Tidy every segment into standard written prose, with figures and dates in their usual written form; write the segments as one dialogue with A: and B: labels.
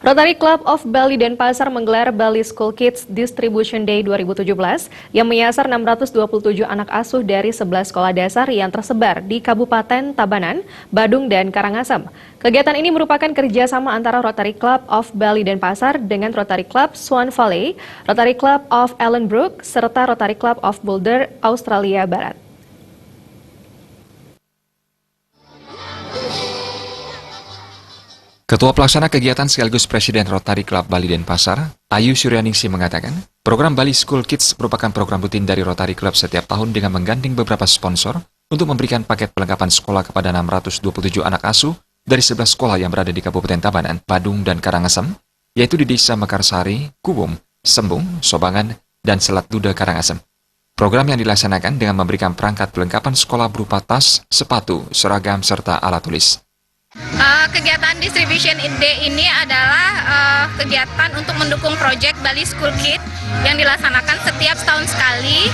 A: Rotary Club of Bali Denpasar menggelar Bali School Kids Distribution Day 2017 yang menyasar 627 anak asuh dari 11 sekolah dasar yang tersebar di Kabupaten Tabanan, Badung, dan Karangasem. Kegiatan ini merupakan kerjasama antara Rotary Club of Bali Denpasar dengan Rotary Club Swan Valley, Rotary Club of Ellenbrook, serta Rotary Club of Boulder, Australia Barat.
B: Ketua Pelaksana Kegiatan sekaligus Presiden Rotary Club Bali Denpasar, Ayu Suryaningsih mengatakan, program Bali School Kids merupakan program rutin dari Rotary Club setiap tahun dengan menggandeng beberapa sponsor untuk memberikan paket perlengkapan sekolah kepada 627 anak asuh dari 11 sekolah yang berada di Kabupaten Tabanan, Badung, dan Karangasem, yaitu di Desa Mekarsari, Kuwum, Sembung, Sobangan, dan Selat Duda, Karangasem. Program yang dilaksanakan dengan memberikan perangkat perlengkapan sekolah berupa tas, sepatu, seragam, serta alat tulis.
C: Kegiatan Distribution Day ini adalah kegiatan untuk mendukung proyek Bali School Kids yang dilaksanakan setiap setahun sekali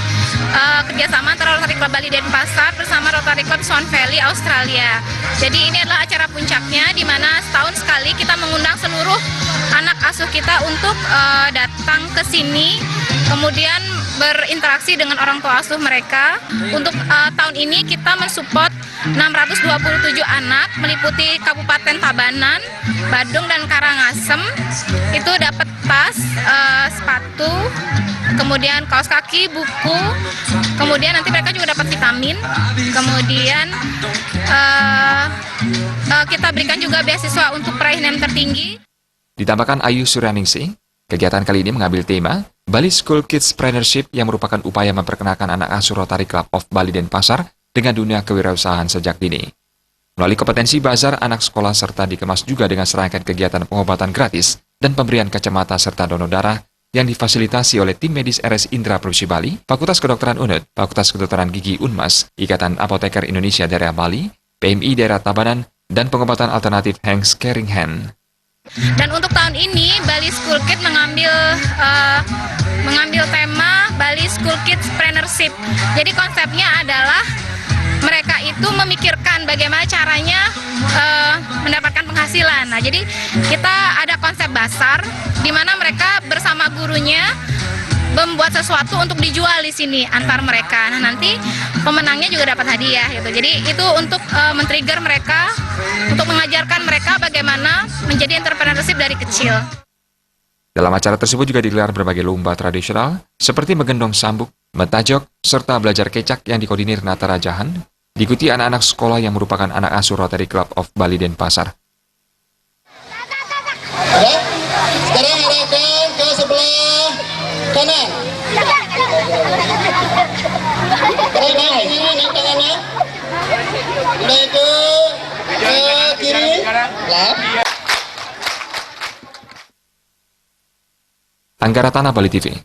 C: kerjasama antara Rotary Club Bali Denpasar bersama Rotary Club Swan Valley, Australia. Jadi ini adalah acara puncaknya di mana setahun sekali kita mengundang seluruh anak asuh kita untuk datang ke sini, kemudian berinteraksi dengan orang tua asuh mereka. Untuk tahun ini kita mensupport 627 anak meliputi Kabupaten Tabanan, Badung, dan Karangasem. Itu dapat tas, sepatu, kemudian kaos kaki, buku, kemudian nanti mereka juga dapat vitamin, kemudian kita berikan juga beasiswa untuk peraih NEM tertinggi.
B: Ditambahkan Ayu Suryaningsih, kegiatan kali ini mengambil tema Bali School Kids Partnership yang merupakan upaya memperkenalkan anak asuh Rotary Club of Bali Denpasar dengan dunia kewirausahaan sejak dini. Melalui kompetensi bazar anak sekolah serta dikemas juga dengan serangkaian kegiatan pengobatan gratis dan pemberian kacamata serta donor darah yang difasilitasi oleh tim medis RS Indra Provinsi Bali, Fakultas Kedokteran UNED, Fakultas Kedokteran Gigi Unmas, Ikatan Apoteker Indonesia Daerah Bali, PMI Daerah Tabanan, dan pengobatan alternatif Hanks Caring Hand.
C: Dan untuk tahun ini Bali School Kids mengambil tema Bali School Kids Partnership. Jadi konsepnya adalah mereka itu memikirkan bagaimana caranya mendapatkan penghasilan. Nah, jadi kita ada konsep basar di mana mereka bersama gurunya membuat sesuatu untuk dijual di sini antar mereka. Nah, nanti pemenangnya juga dapat hadiah gitu. Jadi itu untuk men-trigger mereka, untuk mengajarkan mereka bagaimana menjadi entrepreneurship dari kecil.
B: Dalam acara tersebut juga digelar berbagai lomba tradisional seperti menggendong sambuk, mentajok, serta belajar kecak yang dikoordinir Nata Rajahan, diikuti anak-anak sekolah yang merupakan anak asuh Rotary Club of Bali Denpasar.
D: Sekarang arahkan ke sebelah kanan. Naik tangannya. Udah itu ke kiri. Lap.
B: Anggara Tanah, Bali TV.